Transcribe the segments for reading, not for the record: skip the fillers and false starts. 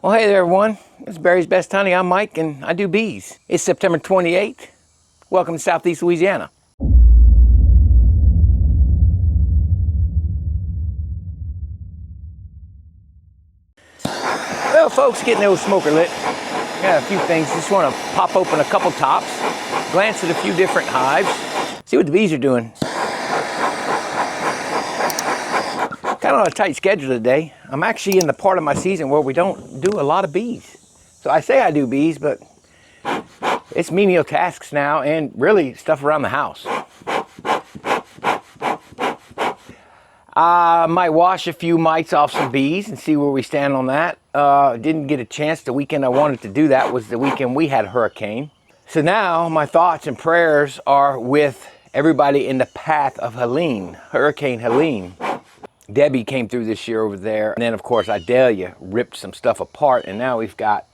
Well, hey there, everyone. It's Barry's Best Honey. I'm Mike, and I do bees. It's September 28th. Welcome to Southeast Louisiana. Well, folks, getting the old smoker lit. I got a few things. Just want to pop open a couple tops, glance at a few different hives, see what the bees are doing. Kind of on a tight schedule today. I'm actually in the part of my season where we don't do a lot of bees. So I say I do bees, but it's menial tasks now and really stuff around the house. I might wash a few mites off some bees and see where we stand on that. Didn't get a chance. The weekend I wanted to do that was the weekend we had a hurricane. So now my thoughts and prayers are with everybody in the path of Hurricane Helene. Debbie came through this year over there. And then, of course, Idalia ripped some stuff apart. And now we've got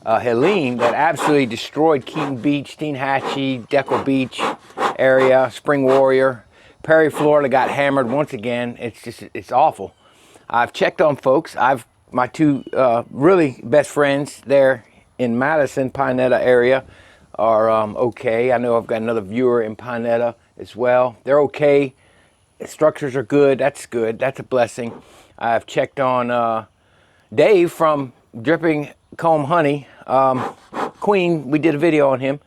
Helene that absolutely destroyed Keaton Beach, Steinhatchee, Deckle Beach area, Spring Warrior. Perry, Florida got hammered once again. It's awful. I've checked on folks. My two really best friends there in Madison, Pinetta area are okay. I know I've got another viewer in Pinetta as well. They're okay. The structures are good. That's good. That's a blessing. I've checked on Dave from Dripping Comb Honey. Queen, we did a video on him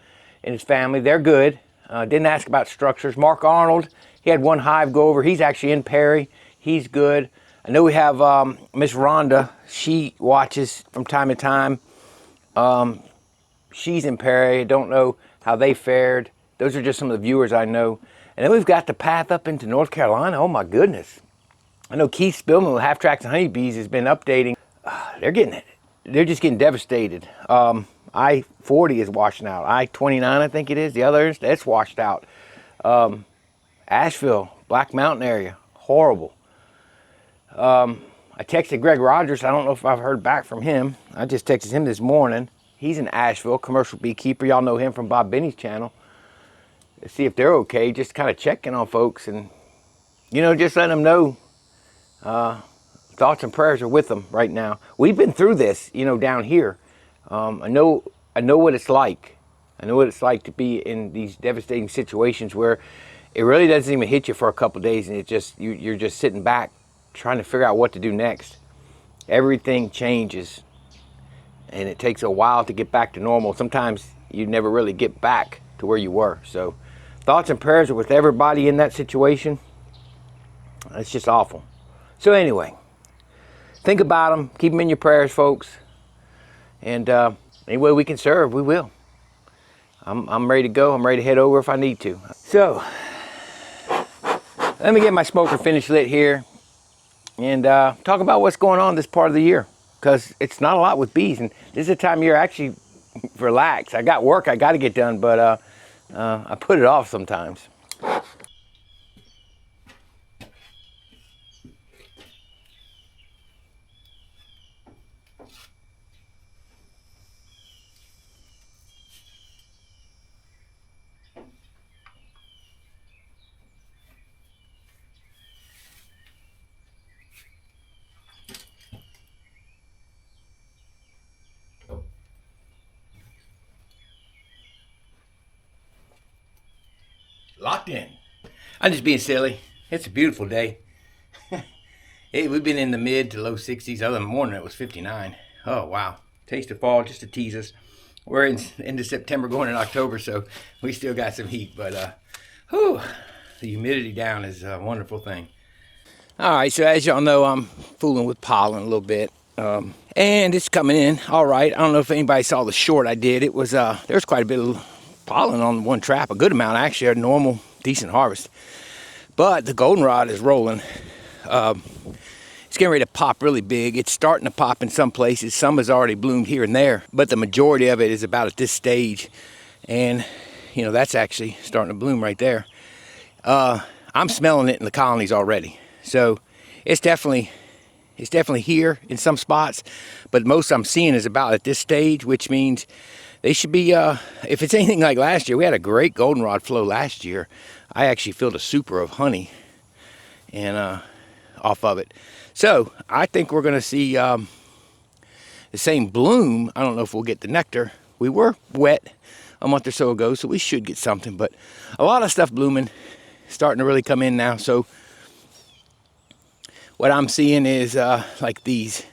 and his family. They're good. Didn't ask about structures. Mark Arnold, he had one hive go over. He's actually in Perry. He's good. I know we have Miss Rhonda. She watches from time to time. She's in Perry. I don't know how they fared. Those are just some of the viewers I know. And then we've got the path up into North Carolina. Oh my goodness. I know Keith Spillman with Half Tracks and Honeybees has been updating. They're just getting devastated. I-40 is washing out. I-29, I think it is. The others, that's washed out. Asheville, Black Mountain area, horrible. I texted Greg Rogers. I don't know if I've heard back from him. I just texted him this morning. He's in Asheville, commercial beekeeper. Y'all know him from Bob Benny's channel. Let's see if they're okay. Just kind of checking on folks and, just letting them know thoughts and prayers are with them right now. We've been through this, down here. I know what it's like. I know what it's like to be in these devastating situations where it really doesn't even hit you for a couple of days, and you're just sitting back trying to figure out what to do next. Everything changes, and it takes a while to get back to normal. Sometimes you never really get back to where you were. So thoughts and prayers are with everybody in that situation. It's just awful. So anyway, think about them. Keep them in your prayers, folks. And any way we can serve, we will. I'm ready to go. I'm ready to head over if I need to. So let me get my smoker finished lit here and talk about what's going on this part of the year, because it's not a lot with bees, and this is a time of year I actually relax. I got work I got to get done, but I put it off sometimes. Locked in. I'm just being silly. It's a beautiful day. Hey, we've been in the mid to low 60s. Other than the morning, it was 59. Oh, wow. Taste of fall just to tease us. We're into September going in October, so we still got some heat. But, the humidity down is a wonderful thing. All right, so as y'all know, I'm fooling with pollen a little bit. And it's coming in all right. I don't know if anybody saw the short I did. It was, there's quite a bit of pollen on one trap, a good amount actually, a normal, decent harvest. But the goldenrod is rolling. It's getting ready to pop really big. It's starting to pop in some places. Some has already bloomed here and there, but the majority of it is about at this stage. And, that's actually starting to bloom right there. I'm smelling it in the colonies already. So it's definitely here in some spots, but most I'm seeing is about at this stage, which means they should be, if it's anything like last year, we had a great goldenrod flow last year. I actually filled a super of honey and off of it. So I think we're going to see the same bloom. I don't know if we'll get the nectar. We were wet a month or so ago, so we should get something, but a lot of stuff blooming, starting to really come in now. So what I'm seeing is like these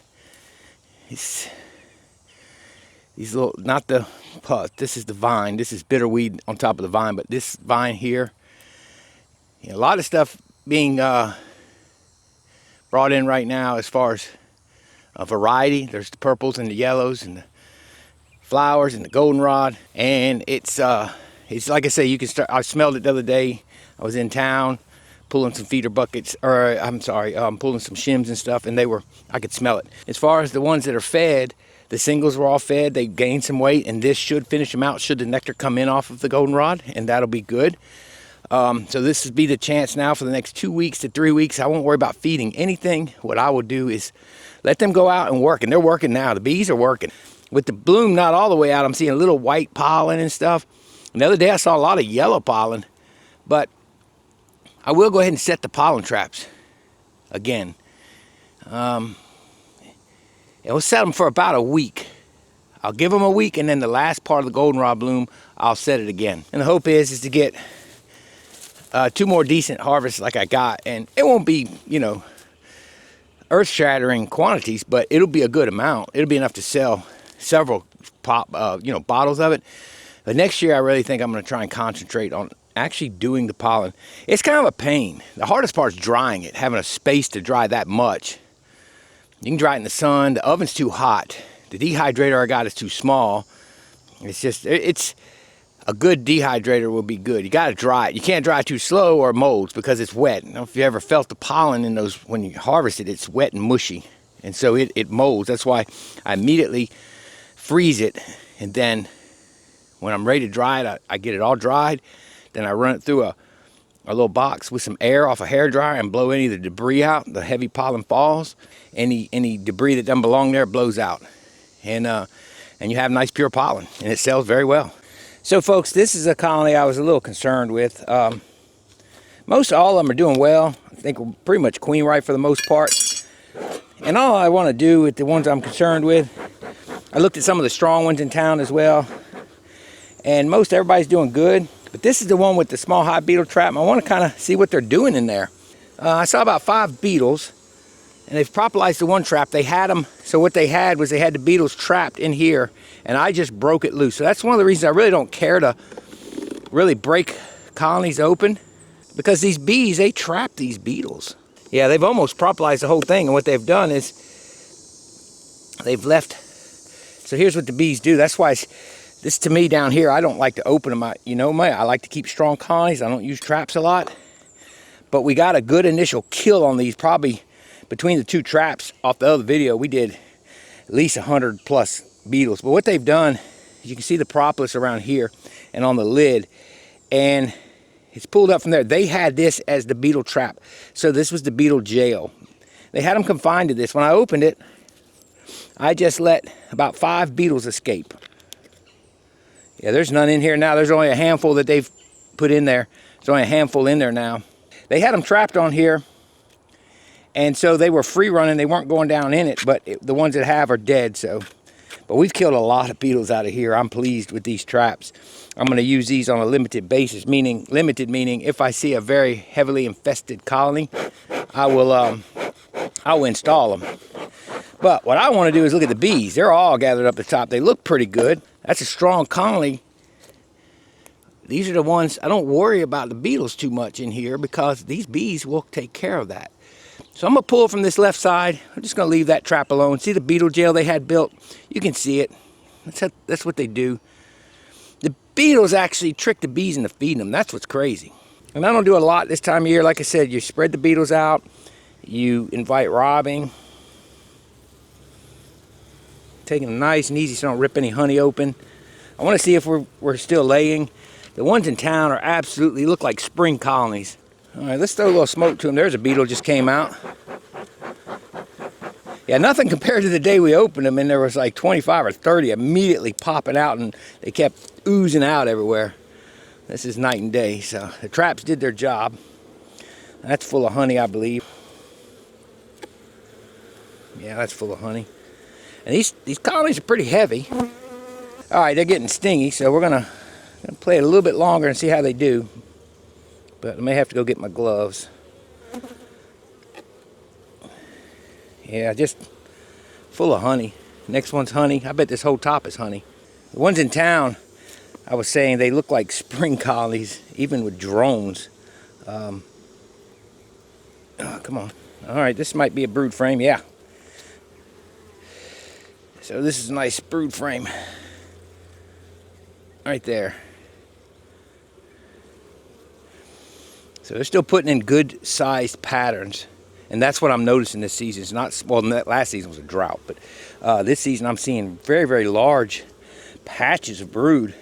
little, not the pus, this is the vine, this is bitterweed on top of the vine, but this vine here, a lot of stuff being brought in right now as far as a variety. There's the purples and the yellows and the flowers and the goldenrod, and it's like I say, you can start. I smelled it the other day. I was in town pulling some feeder buckets, or I'm sorry, pulling some shims and stuff, and I could smell it. As far as the ones that are fed, the singles were all fed. They gained some weight, and this should finish them out should the nectar come in off of the goldenrod, and that'll be good. So this would be the chance now for the next 2 weeks to 3 weeks. I won't worry about feeding anything. What I will do is let them go out and work, and they're working now. The bees are working. With the bloom not all the way out, I'm seeing a little white pollen and stuff. And the other day I saw a lot of yellow pollen, but I will go ahead and set the pollen traps again. And we'll set them for about a week. I'll give them a week, and then the last part of the goldenrod bloom, I'll set it again. And the hope is to get 2 more decent harvests like I got, and it won't be, earth-shattering quantities, but it'll be a good amount. It'll be enough to sell several bottles of it. But next year, I really think I'm going to try and concentrate on actually doing the pollen. It's kind of a pain. The hardest part is drying it, having a space to dry that much. You can dry it in the sun. The oven's too hot. The dehydrator I got is too small. It's a good dehydrator will be good. You got to dry it. You can't dry it too slow or it molds because it's wet. I don't know if you ever felt the pollen in those when you harvest it. It's wet and mushy, and so it molds. That's why I immediately freeze it, and then when I'm ready to dry it, I get it all dried. Then I run it through a little box with some air off a hairdryer and blow any of the debris out. The heavy pollen falls. Any debris that doesn't belong there blows out, and you have nice pure pollen, and it sells very well. So folks, this is a colony I was a little concerned with. Most all of them are doing well. I think we're pretty much queen right for the most part. And all I want to do with the ones I'm concerned with, I looked at some of the strong ones in town as well, and most everybody's doing good. But this is the one with the small hive beetle trap, and I want to kind of see what they're doing in there. I saw about 5 beetles, and they've propolized the one trap. They had them, so what they had was they had the beetles trapped in here, and I just broke it loose. So that's one of the reasons I really don't care to really break colonies open, because these bees, they trap these beetles. Yeah, they've almost propolized the whole thing, and what they've done is they've left. So here's what the bees do. That's why this, to me down here, I don't like to open them. I like to keep strong colonies. I don't use traps a lot. But we got a good initial kill on these. Probably between the 2 traps off the other video, we did at least 100 plus beetles. But what they've done, you can see the propolis around here and on the lid, and it's pulled up from there. They had this as the beetle trap. So this was the beetle jail. They had them confined to this. When I opened it, I just let about 5 beetles escape. Yeah, there's none in here now. There's only a handful that they've put in there. There's only a handful in there now. They had them trapped on here, and so they were free running. They weren't going down in it, but the ones that have are dead. But we've killed a lot of beetles out of here. I'm pleased with these traps. I'm going to use these on a limited basis, meaning if I see a very heavily infested colony, I will install them. But what I want to do is look at the bees. They're all gathered up the top. They look pretty good. That's a strong colony. These are the ones, I don't worry about the beetles too much in here because these bees will take care of that. So I'm going to pull from this left side. I'm just going to leave that trap alone. See the beetle jail they had built? You can see it. That's what they do. The beetles actually trick the bees into feeding them. That's what's crazy. And I don't do a lot this time of year. Like I said, you spread the beetles out. You invite robbing. Taking them nice and easy so I don't rip any honey open. I want to see if we're still laying. The ones in town are absolutely look like spring colonies. All right, let's throw a little smoke to them. There's a beetle just came out. Yeah, nothing compared to the day we opened them, and there was like 25 or 30 immediately popping out, and they kept oozing out everywhere. This is night and day, so the traps did their job. That's full of honey, I believe. Yeah, that's full of honey. And these colonies are pretty heavy. All right, they're getting stingy, so we're gonna play it a little bit longer and see how they do. But I may have to go get my gloves. Yeah, just full of honey. Next one's honey. I bet this whole top is honey. The ones in town, I was saying, they look like spring colonies, even with drones. Oh, come on. All right, this might be a brood frame, yeah. So this is a nice brood frame. Right there. So they're still putting in good sized patterns. And that's what I'm noticing this season. It's not, well, last season was a drought, but this season I'm seeing very, very large patches of brood.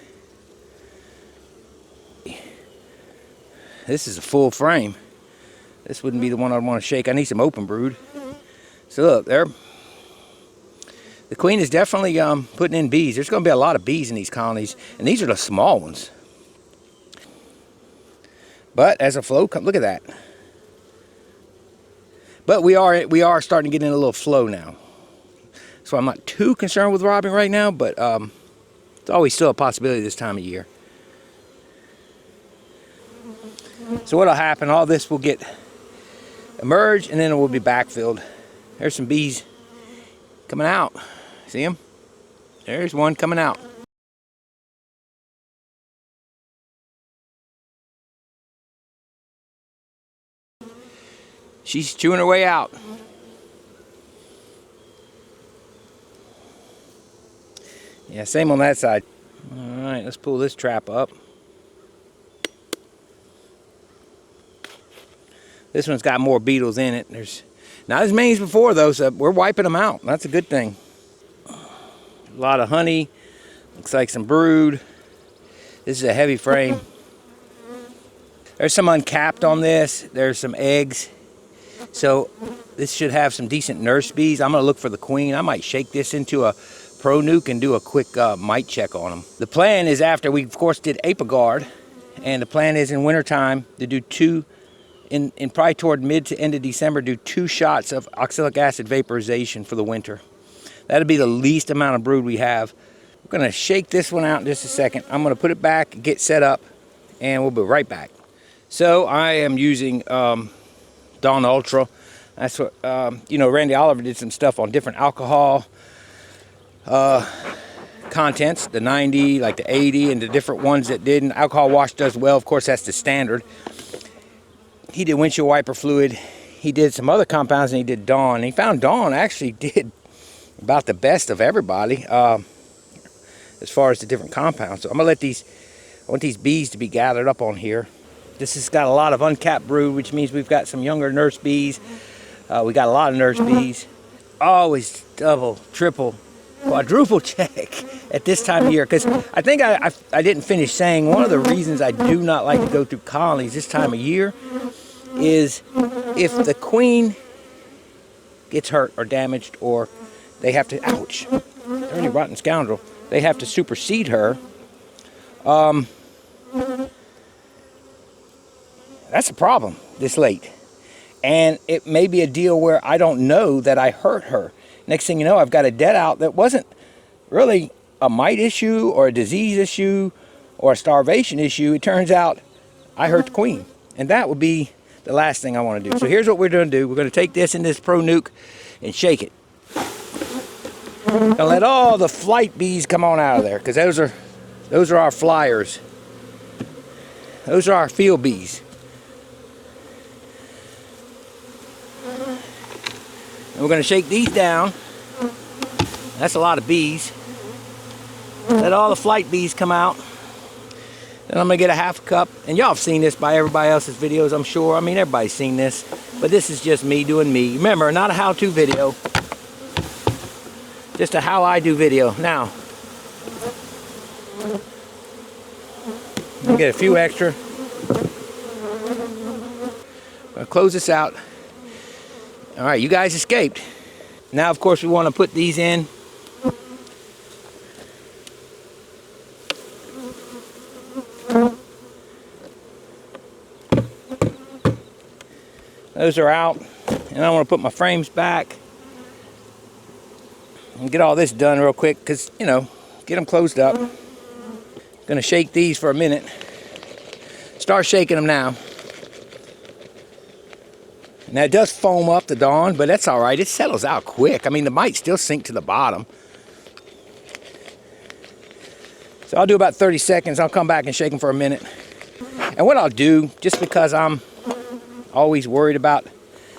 This is a full frame. This wouldn't be the one I'd want to shake. I need some open brood. So look, there. The queen is definitely putting in bees. There's going to be a lot of bees in these colonies, and these are the small ones. But as a flow comes, look at that. But we are starting to get in a little flow now. So I'm not too concerned with robbing right now, but it's always still a possibility this time of year. So what'll happen, all this will get emerged and then it will be backfilled. There's some bees coming out. See them? There's one coming out. She's chewing her way out. Yeah, same on that side. All right, let's pull this trap up. This one's got more beetles in it. There's not as many as before though, so we're wiping them out. That's a good thing. A lot of honey. Looks like some brood. This is a heavy frame. There's some uncapped on this. There's some eggs. So this should have some decent nurse bees. I'm going to look for the queen. I might shake this into a pro nuke and do a quick mite check on them. The plan is, after we of course did Apiguard, and the plan is in wintertime to do two, in probably toward mid to end of December, do 2 shots of oxalic acid vaporization for the winter. That'll be the least amount of brood we have. We're going to shake this one out in just a second. I'm going to put it back, get set up, and we'll be right back. So I am using Dawn Ultra. That's what, you know, Randy Oliver did some stuff on different alcohol contents, the 90, like the 80, and the different ones that didn't. Alcohol wash does well, of course, that's the standard. He did windshield wiper fluid. He did some other compounds, and he did Dawn. He found Dawn actually did about the best of everybody as far as the different compounds. So I'm gonna let these, I want these bees to be gathered up on here. This has got a lot of uncapped brood, which means we've got some younger nurse bees. We got a lot of nurse bees. Always double, triple, quadruple check at this time of year, because I think I didn't finish saying one of the reasons I do not like to go through colonies this time of year is if the queen gets hurt or damaged, or they have to, ouch, dirty rotten scoundrel, they have to supersede her. That's a problem this late. And it may be a deal where I don't know that I hurt her. Next thing you know, I've got a dead out that wasn't really a mite issue or a disease issue or a starvation issue. It turns out I hurt the queen. And that would be the last thing I want to do. So here's what we're going to do. We're going to take this in this Pro Nuke and shake it. And let all the flight bees come on out of there, because those are our flyers. Those are our field bees. And we're going to shake these down. That's a lot of bees. Let all the flight bees come out. Then I'm going to get a half cup. And y'all have seen this by everybody else's videos, I'm sure. I mean, everybody's seen this. But this is just me doing me. Remember, not a how-to video. Just a how I do video. Now, I'll get a few extra. I'll close this out. All right, you guys escaped. Now, of course, we want to put these in. Those are out. And I want to put my frames back. and get all this done real quick because, you know, get them closed up. Gonna shake these for a minute. Start shaking them now. Now it does foam up the dawn, but that's all right. It settles out quick. I mean, the mites still sink to the bottom. So I'll do about 30 seconds. I'll come back and shake them for a minute. And what I'll do, just because I'm always worried about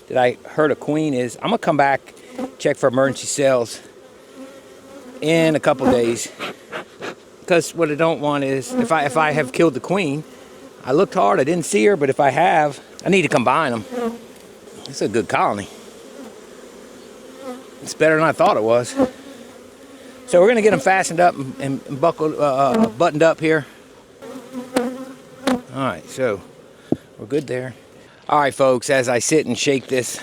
that I hurt a queen, is I'm gonna come back, check for emergency cells in a couple days. Because what I don't want is, if I have killed the queen, I looked hard, I didn't see her, but if I have, I need to combine them. It's a good colony. It's better than I thought it was. So we're gonna get them fastened up and buckled, buttoned up here. All right, so we're good there. All right, folks, as I sit and shake this,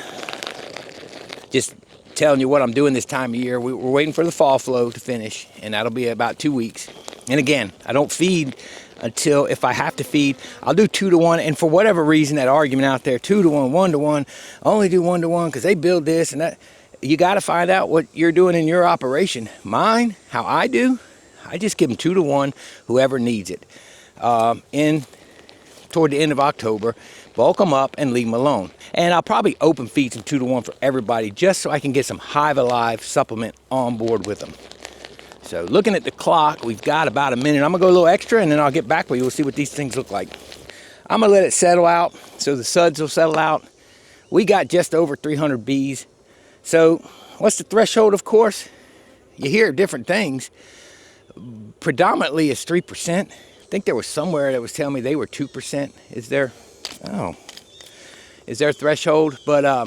just telling you what I'm doing this time of year. We're waiting for the fall flow to finish, and that'll be about 2 weeks. And again, I don't feed until, if I have to feed, I'll do 2 to 1. And for whatever reason, that argument out there, 2 to 1, 1 to 1, I only do 1 to 1 because they build this and that. You got to find out what you're doing in your operation. Mine, how I do, I just give them 2 to 1, whoever needs it. Toward the end of October, bulk them up and leave them alone. And I'll probably open feed some 2 to 1 for everybody, just so I can get some Hive Alive supplement on board with them. So looking at the clock, we've got about a minute. I'm gonna go a little extra and then I'll get back with you. We'll see what these things look like. I'm gonna let it settle out so the suds will settle out. We got just over 300 bees. So what's the threshold, of course? You hear different things. Predominantly it's 3%. I think there was somewhere that was telling me they were 2%. Is there threshold? But I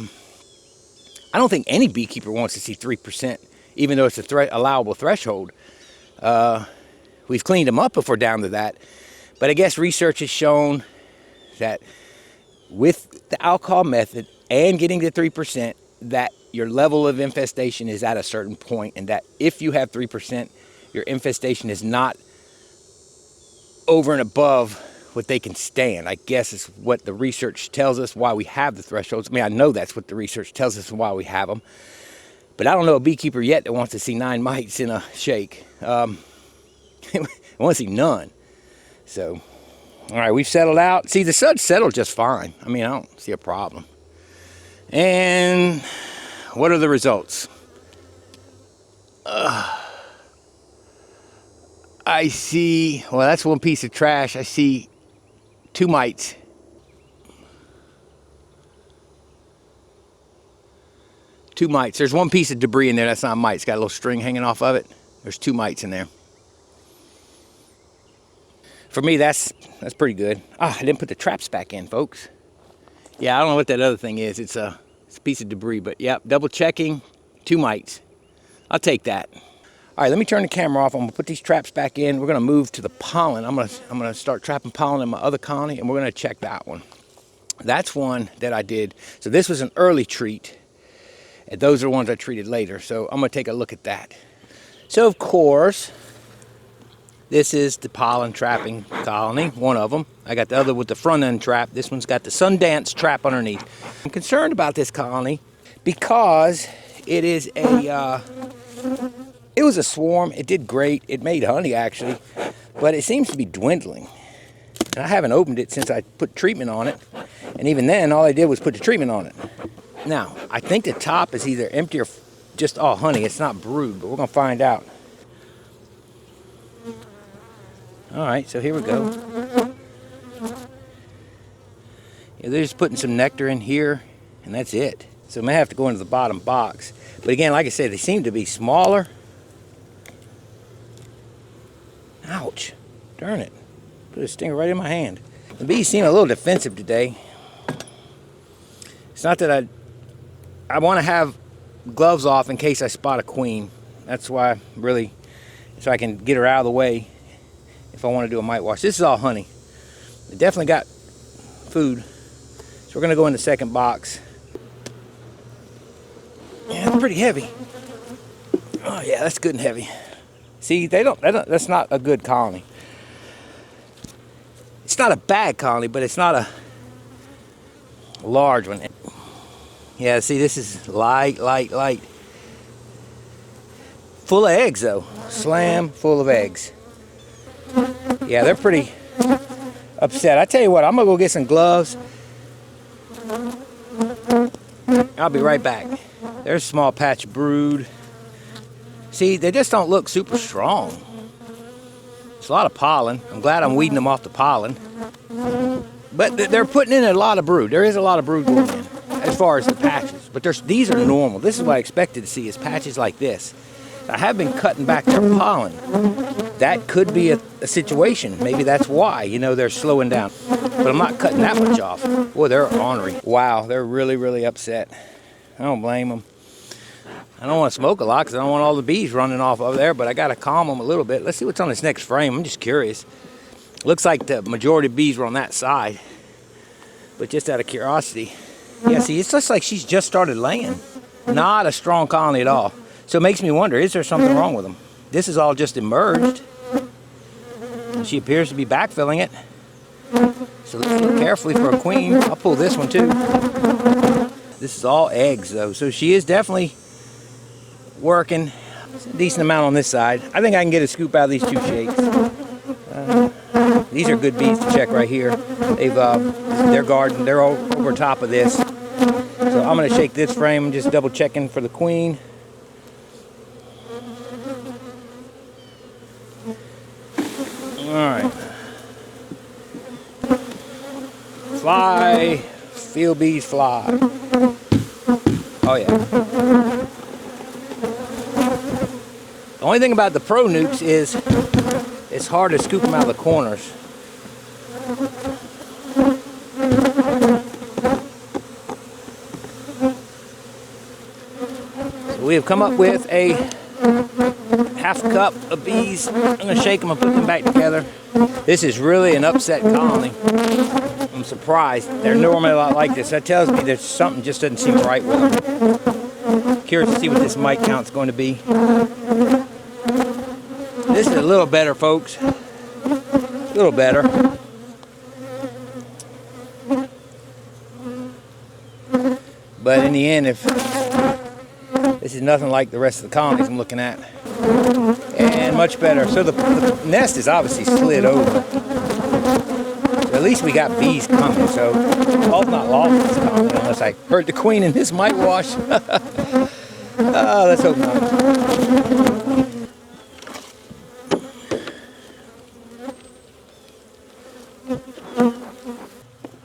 don't think any beekeeper wants to see 3%, even though it's a allowable threshold. We've cleaned them up if we're down to that. But I guess research has shown that with the alcohol method and getting to 3%, that your level of infestation is at a certain point, and that if you have 3%, your infestation is not over and above what they can stand. I guess is what the research tells us, why we have the thresholds. I mean, I know that's what the research tells us and why we have them. But I don't know a beekeeper yet that wants to see 9 mites in a shake. I want to see none. So, all right, we've settled out. See, the suds settled just fine. I mean, I don't see a problem. And what are the results? I see, well, that's one piece of trash. I see 2 mites. Two mites. There's one piece of debris in there. That's not a mite. It's got a little string hanging off of it. There's 2 mites in there. For me, that's pretty good. I didn't put the traps back in, folks. Yeah, I don't know what that other thing is. It's a piece of debris, but yeah, double checking, 2 mites. I'll take that. All right, let me turn the camera off. I'm gonna put these traps back in. We're gonna move to the pollen. I'm gonna start trapping pollen in my other colony, and we're gonna check that one. That's one that I did. So this was an early treat, and those are the ones I treated later. So I'm gonna take a look at that. So of course, this is the pollen trapping colony, one of them. I got the other with the front end trap. This one's got the Sundance trap underneath. I'm concerned about this colony because it is it was a swarm. It did great. It made honey actually, but it seems to be dwindling. And I haven't opened it since I put treatment on it. And even then, all I did was put the treatment on it. Now, I think the top is either empty or just all honey. It's not brood, but we're gonna find out. All right, so here we go. Yeah, they're just putting some nectar in here, and that's it. So I may have to go into the bottom box. But again, like I said, they seem to be smaller. Ouch, darn it. Put a stinger right in my hand. The bees seem a little defensive today. It's not that I want to have gloves off in case I spot a queen. That's why, really, so I can get her out of the way if I want to do a mite wash. This is all honey. They definitely got food. So we're going to go in the second box. Yeah, it's pretty heavy. Oh yeah, that's good and heavy. See, that's not a good colony. It's not a bad colony, but it's not a large one. Yeah, see, this is light. Full of eggs though. Slam full of eggs. Yeah, they're pretty upset. I tell you what, I'm gonna go get some gloves. I'll be right back. There's a small patch of brood. See, they just don't look super strong. It's a lot of pollen. I'm glad I'm weeding them off the pollen. But they're putting in a lot of brood. There is a lot of brood going in as far as the patches. But these are normal. This is what I expected to see, is patches like this. I have been cutting back their pollen. That could be a situation. Maybe that's why, you know, they're slowing down. But I'm not cutting that much off. Boy, they're ornery. Wow, they're really, really upset. I don't blame them. I don't want to smoke a lot because I don't want all the bees running off over there, but I got to calm them a little bit. Let's see what's on this next frame. I'm just curious. Looks like the majority of bees were on that side. But just out of curiosity. Yeah, see, it's just like she's just started laying. Not a strong colony at all. So it makes me wonder, is there something wrong with them? This is all just emerged. She appears to be backfilling it. So let's look carefully for a queen. I'll pull this one too. This is all eggs though. So she is definitely working a decent amount on this side. I think I can get a scoop out of these two shakes. These are good bees to check right here. They're guarding, they're over top of this. So I'm gonna shake this frame and just double checking for the queen. Alright. Fly, field bees fly. Oh yeah. The only thing about the pro nukes is it's hard to scoop them out of the corners. So we have come up with a half cup of bees. I'm going to shake them and put them back together. This is really an upset colony. I'm surprised. They're normally a lot like this. That tells me there's something just doesn't seem right with them. Curious to see what this mite count's going to be. This is a little better, folks. A little better. But in the end, if this is nothing like the rest of the colonies I'm looking at. And much better. So the nest is obviously slid over. So at least we got bees coming. So all's not lost in this colony unless I hurt the queen in this mite wash. Let's hope not.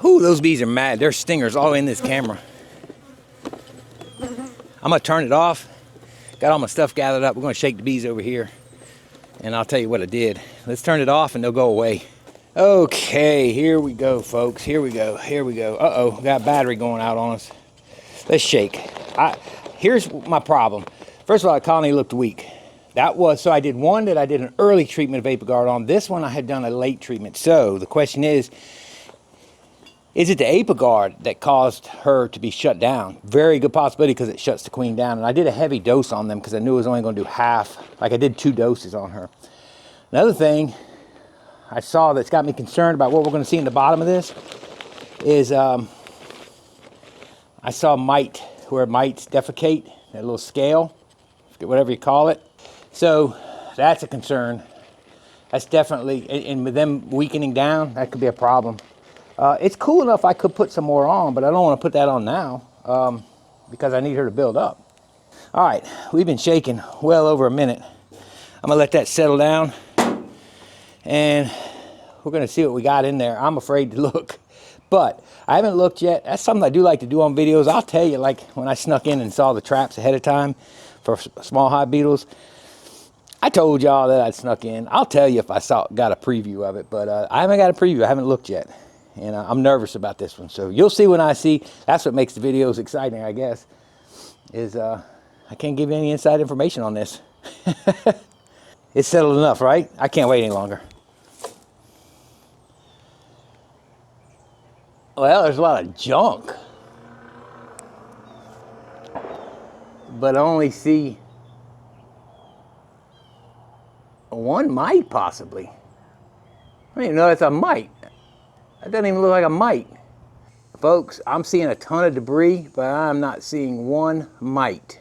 Ooh, those bees are mad. There's stingers all in this camera. I'm going to turn it off. Got all my stuff gathered up. We're going to shake the bees over here. And I'll tell you what I did. Let's turn it off and they'll go away. Okay, here we go, folks. Here we go. Here we go. Uh-oh, got battery going out on us. Let's shake. Here's my problem. First of all, the colony looked weak. So I did one that I did an early treatment of Apiguard on. This one I had done a late treatment. So the question is it the Apiguard that caused her to be shut down? Very good possibility because it shuts the queen down. And I did a heavy dose on them because I knew I was only going to do half. Like I did 2 doses on her. Another thing I saw that's got me concerned about what we're going to see in the bottom of this is I saw mite, where mites defecate, that little scale, whatever you call it. So that's a concern. That's definitely, and with them weakening down, that could be a problem. It's cool enough I could put some more on, but I don't want to put that on now because I need her to build up. All right, we've been shaking well over a minute. I'm gonna let that settle down and we're gonna see what we got in there. I'm afraid to look, but I haven't looked yet. That's something I do like to do on videos. I'll tell you, like when I snuck in and saw the traps ahead of time for small hive beetles, I told y'all that I'd snuck in. I'll tell you if I got a preview of it, but I haven't got a preview. I haven't looked yet. And I'm nervous about this one. So you'll see when I see. That's what makes the videos exciting, I guess, is I can't give you any inside information on this. It's settled enough, right? I can't wait any longer. Well, there's a lot of junk. But I only see one mite, possibly. I don't even know that's a mite. That doesn't even look like a mite. Folks, I'm seeing a ton of debris, but I'm not seeing one mite.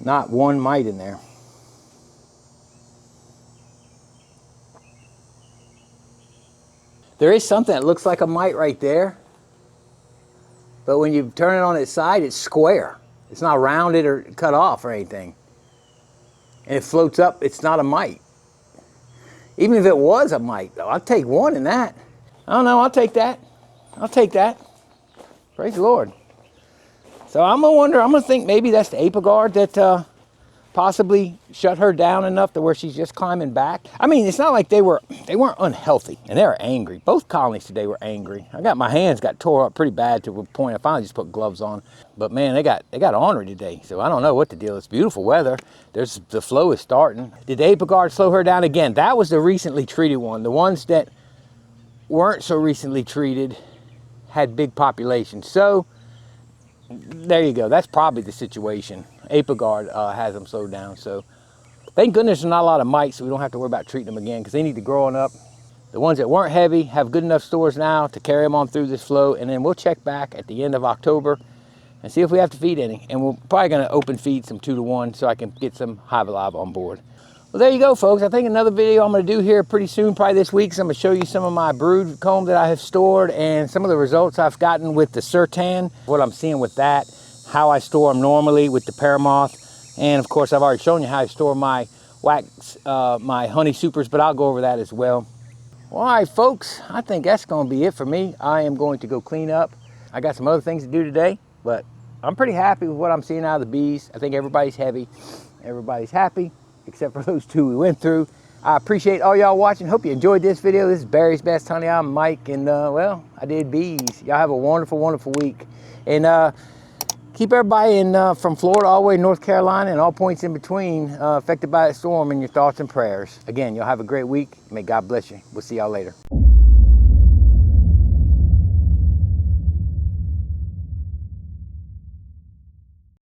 Not one mite in there. There is something that looks like a mite right there, but when you turn it on its side, it's square. It's not rounded or cut off or anything. And it floats up, it's not a mite. Even if it was a mite, though, I'd take one in that. I don't know, I'll take that. I'll take that. Praise the Lord. So I'm gonna think maybe that's the apigard that possibly shut her down enough to where she's just climbing back. I mean, it's not like they weren't unhealthy, and they were angry. Both colonies today were angry. My hands got tore up pretty bad to a point I finally just put gloves on. But man, they got ornery today. So I don't know what the deal is. It's beautiful weather. The flow is starting. Did the apigard slow her down again? That was the recently treated one. The ones that weren't so recently treated had big populations. So there you go. That's probably the situation. Apigard has them slowed down. So thank goodness there's not a lot of mites, so we don't have to worry about treating them again because they need to grow on up. The ones that weren't heavy have good enough stores now to carry them on through this flow, and then we'll check back at the end of October and see if we have to feed any. And we're probably going to open feed some 2-to-1 so I can get some Hive Alive on board. Well, there you go, folks. I think another video I'm going to do here pretty soon, probably this week, is I'm going to show you some of my brood comb that I have stored and some of the results I've gotten with the Sertan, what I'm seeing with that, how I store them normally with the Paramoth, and of course I've already shown you how I store my wax, my honey supers, but I'll go over that as well. Well, all right, folks, I think that's going to be it for me. I am going to go clean up. I got some other things to do today, but I'm pretty happy with what I'm seeing out of the bees. I think everybody's heavy. Everybody's happy, except for those 2 we went through. I appreciate all y'all watching. Hope you enjoyed this video. This is Barry's Best Honey. I'm Mike, and well, I did bees. Y'all have a wonderful, wonderful week. And keep everybody from Florida all the way to North Carolina and all points in between affected by the storm in your thoughts and prayers. Again, y'all have a great week. May God bless you. We'll see y'all later.